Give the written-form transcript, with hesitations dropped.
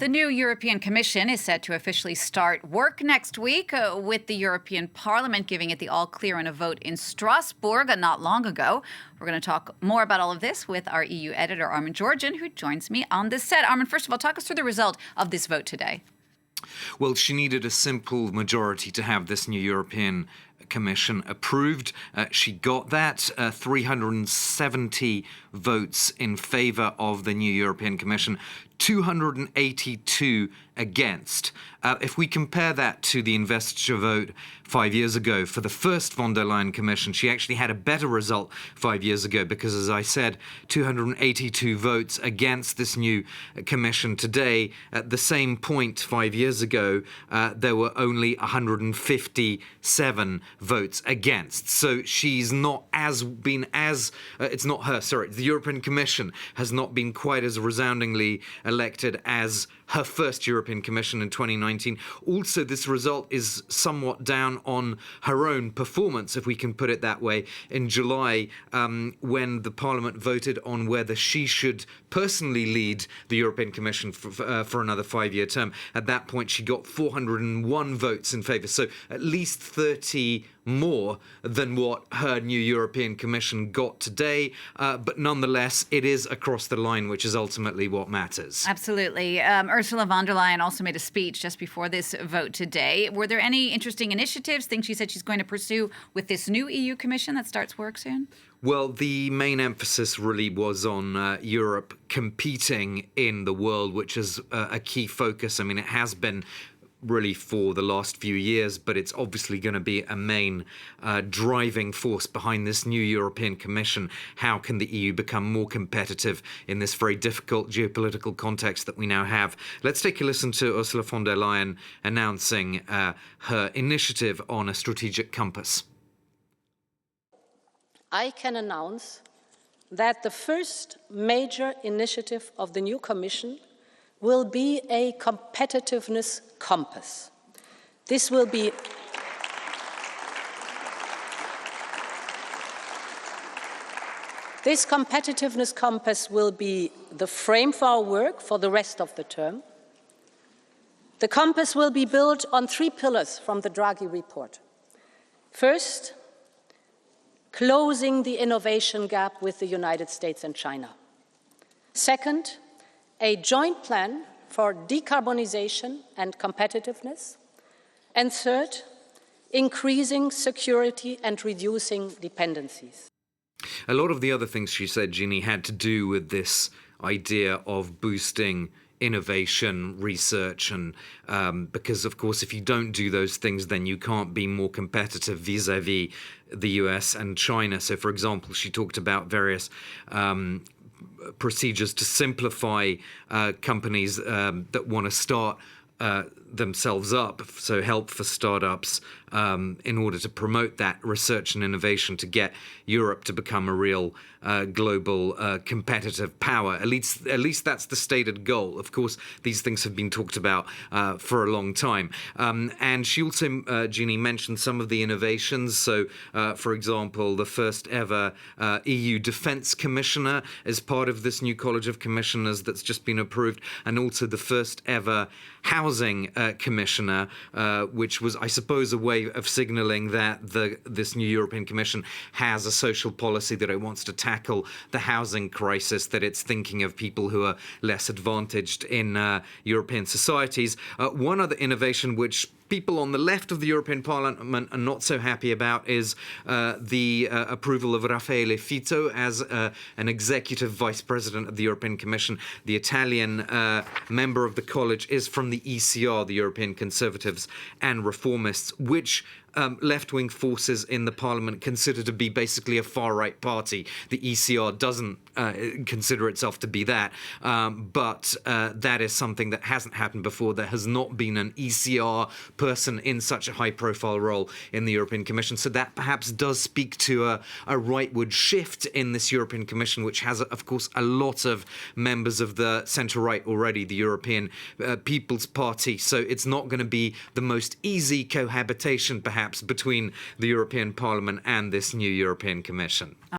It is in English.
The new European Commission is set to officially start work next week, with the European Parliament giving it the all-clear in a vote in Strasbourg not long ago. We're going to talk more about all of this with our EU editor, Armin Georgian, who joins me on the set. Armin, first of all, talk us through the result of this vote today. Well, she needed a simple majority to have this new European Commission approved. She got that, 370 votes in favour of the new European Commission, 282 against. If we compare that to the investiture vote 5 years ago for the first von der Leyen Commission, she actually had a better result 5 years ago because, as I said, 282 votes against this new Commission. Today, at the same point 5 years ago, there were only 157 votes against. So she's not it's not her, sorry, the European Commission has not been quite as resoundingly elected as her first European Commission in 2019. Also, this result is somewhat down on her own performance, if we can put it that way. In July, when the Parliament voted on whether she should personally lead the European Commission for another 5-year term, at that point she got 401 votes in favour, so at least 30 more than what her new European Commission got today. But nonetheless, it is across the line, which is ultimately what matters. Absolutely. Ursula von der Leyen also made a speech just before this vote today. Were there any interesting initiatives, things she said she's going to pursue with this new EU Commission that starts work soon? Well, the main emphasis really was on Europe competing in the world, which is a key focus. I mean, it has been really for the last few years, but it's obviously going to be a main driving force behind this new European Commission. How can the EU become more competitive in this very difficult geopolitical context that we now have? Let's take a listen to Ursula von der Leyen announcing her initiative on a strategic compass. I can announce that the first major initiative of the new Commission will be a competitiveness compass. This competitiveness compass will be the frame for our work for the rest of the term. The compass will be built on 3 pillars from the Draghi report. First, closing the innovation gap with the United States and China. Second, a joint plan for decarbonization and competitiveness. And third, increasing security and reducing dependencies. A lot of the other things she said, Jeannie, had to do with this idea of boosting innovation, research, and because, of course, if you don't do those things, then you can't be more competitive vis-a-vis the US and China. So, for example, she talked about various procedures to simplify companies that want to start themselves up, so help for startups in order to promote that research and innovation to get Europe to become a real global competitive power. At least that's the stated goal. Of course, these things have been talked about for a long time. And she also, Jeannie, mentioned some of the innovations. So, for example, the first ever EU Defence Commissioner is part of this new College of Commissioners that's just been approved, and also the first ever Housing Commissioner, which was, I suppose, a way of signalling that this new European Commission has a social policy, that it wants to tackle the housing crisis, that it's thinking of people who are less advantaged in European societies. One other innovation which people on the left of the European Parliament are not so happy about is the approval of Raffaele Fitto as an executive vice president of the European Commission. The Italian member of the college is from the ECR, the European Conservatives and Reformists, which left-wing forces in the parliament consider to be basically a far-right party. The ECR doesn't consider itself to be that, but that is something that hasn't happened before. There has not been an ECR person in such a high-profile role in the European Commission, so that perhaps does speak to a rightward shift in this European Commission, which has, of course, a lot of members of the centre-right already, the European People's Party, so it's not going to be the most easy cohabitation, perhaps, between the European Parliament and this new European Commission.